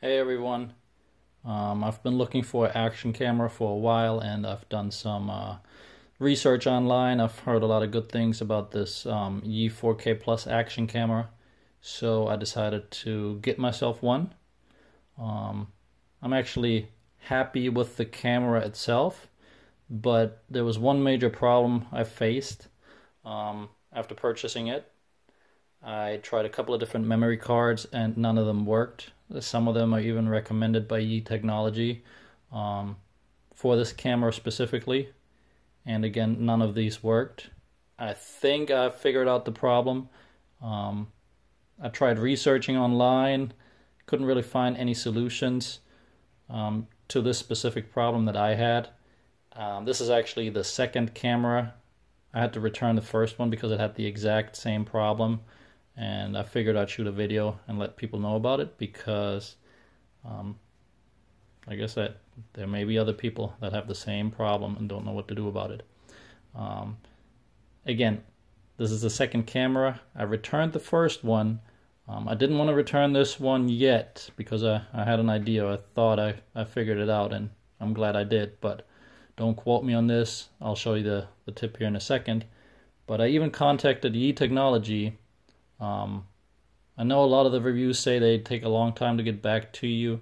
Hey everyone, I've been looking for an action camera for a while, and I've done some research online. I've heard a lot of good things about this Yi 4K Plus action camera, so I decided to get myself one. I'm actually happy with the camera itself, but there was one major problem I faced after purchasing it. I tried a couple of different memory cards and none of them worked. Some of them are even recommended by Yi Technology for this camera specifically. And again, none of these worked. I think I figured out the problem. I tried researching online, couldn't really find any solutions to this specific problem that I had. This is actually the second camera. I had to return the first one because it had the exact same problem. And I figured I'd shoot a video and let people know about it because I guess that there may be other people that have the same problem and don't know what to do about it. Again, this is the second camera. I returned the first one. I didn't want to return this one yet because I had an idea. I thought I figured it out, and I'm glad I did, but don't quote me on this. I'll show you the tip here in a second. But I even contacted Yi Technology. I know a lot of the reviews say they take a long time to get back to you.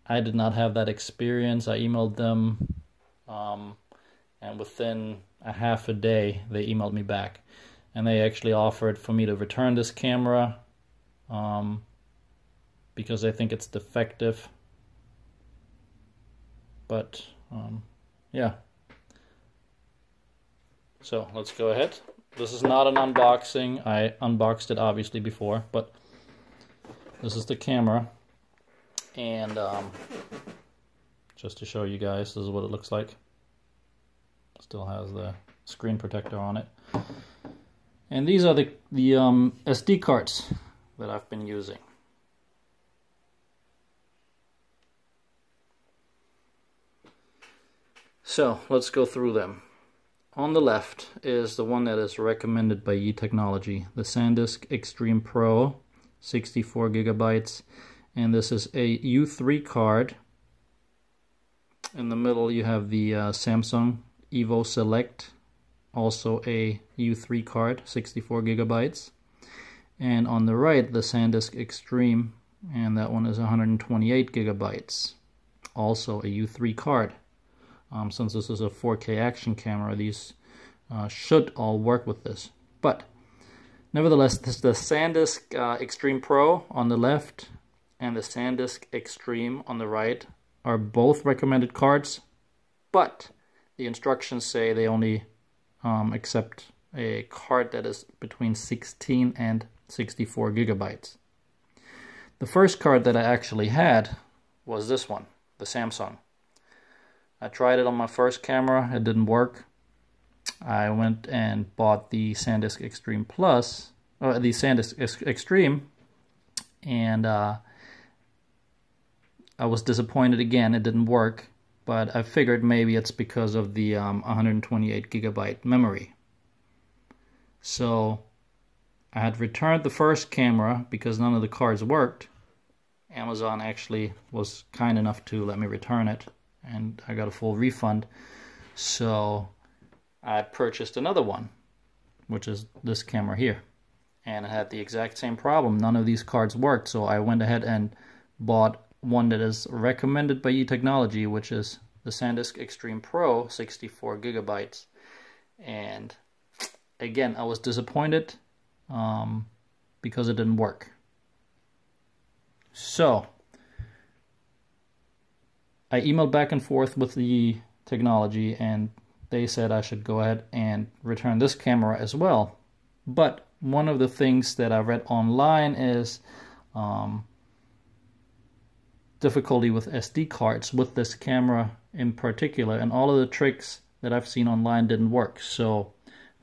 I did not have that experience. I emailed them, and within a half a day they emailed me back, and they actually offered for me to return this camera because they think it's defective. But yeah, so let's go ahead. This is not an unboxing. I unboxed it obviously before, but this is the camera. And just to show you guys, this is what it looks like. Still has the screen protector on it. And these are the SD cards that I've been using. So let's go through them. On the left is the one that is recommended by Yi Technology, the SanDisk Extreme Pro, 64 gigabytes, and this is a U3 card. In the middle you have the Samsung Evo Select, also a U3 card, 64 gigabytes. And on the right, the SanDisk Extreme, and that one is 128 gigabytes, also a U3 card. Since this is a 4K action camera, these should all work with this. But nevertheless, this is the SanDisk Extreme Pro on the left and the SanDisk Extreme on the right are both recommended cards, but the instructions say they only accept a card that is between 16 and 64 gigabytes. The first card that I actually had was this one, the Samsung. I tried it on my first camera, it didn't work. I went and bought the SanDisk Extreme Plus, or the SanDisk Extreme, and I was disappointed again, it didn't work, but I figured maybe it's because of the 128 gigabyte memory. So I had returned the first camera because none of the cards worked. Amazon actually was kind enough to let me return it, and I got a full refund. So I purchased another one, which is this camera here, and it had the exact same problem. None of these cards worked, so I went ahead and bought one that is recommended by Yi Technology, which is the SanDisk Extreme Pro, 64 gigabytes. And again, I was disappointed because it didn't work. So I emailed back and forth with the Technology, and they said I should go ahead and return this camera as well. But one of the things that I read online is difficulty with SD cards with this camera in particular, and all of the tricks that I've seen online didn't work. So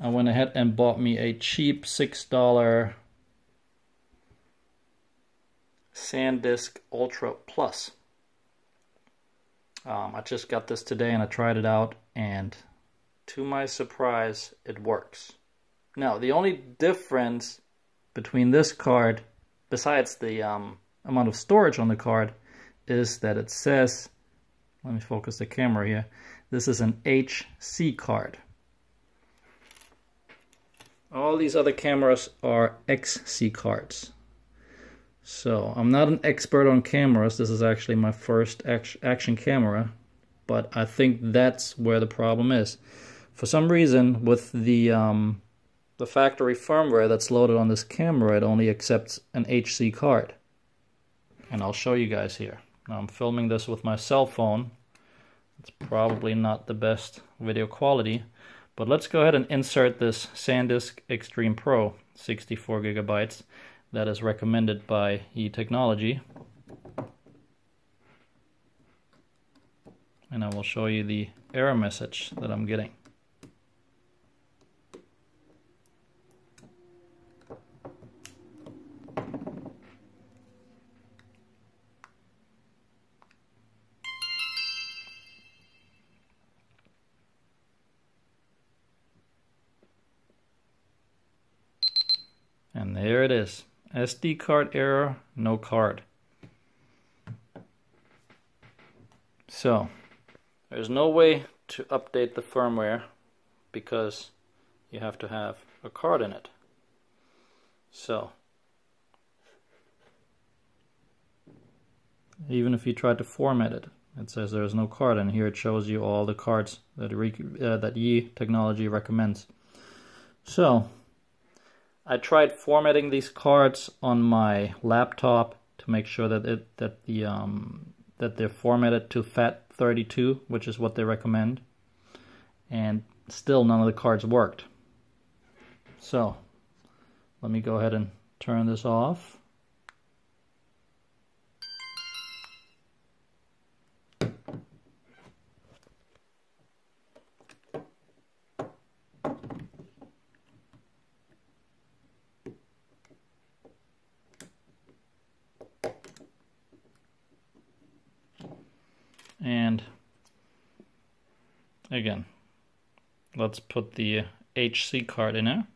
I went ahead and bought me a cheap $6 SanDisk Ultra Plus. I just got this today and I tried it out, and to my surprise, it works. Now, the only difference between this card, besides the amount of storage on the card, is that it says, let me focus the camera here, this is an HC card. All these other cameras are XC cards. So I'm not an expert on cameras. This is actually my first action camera, but I think that's where the problem is. For some reason, with the factory firmware that's loaded on this camera, it only accepts an HC card. And I'll show you guys here. Now I'm filming this with my cell phone. It's probably not the best video quality, but let's go ahead and insert this SanDisk Extreme Pro 64 gigabytes that is recommended by eTechnology. And I will show you the error message that I'm getting. And there it is. SD card error, no card. So, there's no way to update the firmware because you have to have a card in it. So, even if you try to format it, it says there's no card, and here it shows you all the cards that eTechnology recommends. So, I tried formatting these cards on my laptop to make sure that they're formatted to FAT32, which is what they recommend, and still none of the cards worked. So let me go ahead and turn this off. And again, let's put the HC card in there.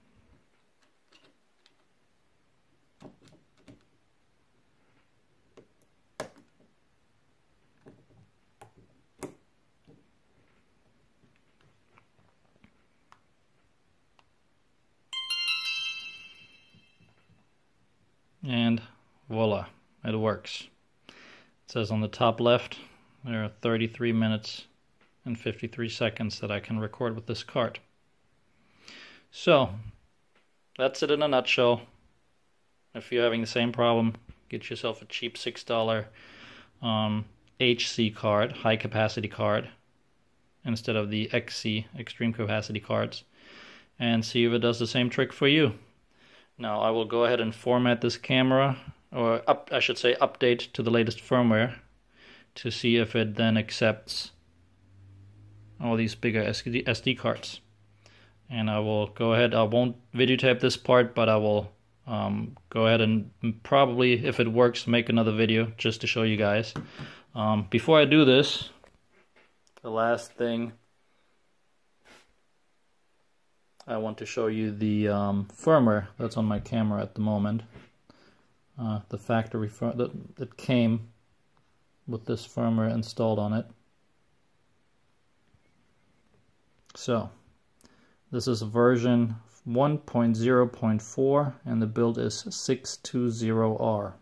And voila, it works. It says on the top left, there are 33 minutes and 53 seconds that I can record with this card. So, that's it in a nutshell. If you're having the same problem, get yourself a cheap $6 HC card, high capacity card, instead of the XC, extreme capacity cards, and see if it does the same trick for you. Now I will go ahead and format this camera, or I should say update to the latest firmware, to see if it then accepts all these bigger SD cards. And I will go ahead, I won't videotape this part, but I will go ahead and probably, if it works, make another video just to show you guys. Before I do this, the last thing I want to show you the firmware that's on my camera at the moment. The factory firmware that came with this firmware installed on it. So this is version 1.0.4 and the build is 620R.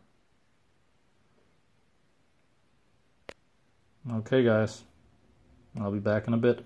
Okay guys, I'll be back in a bit.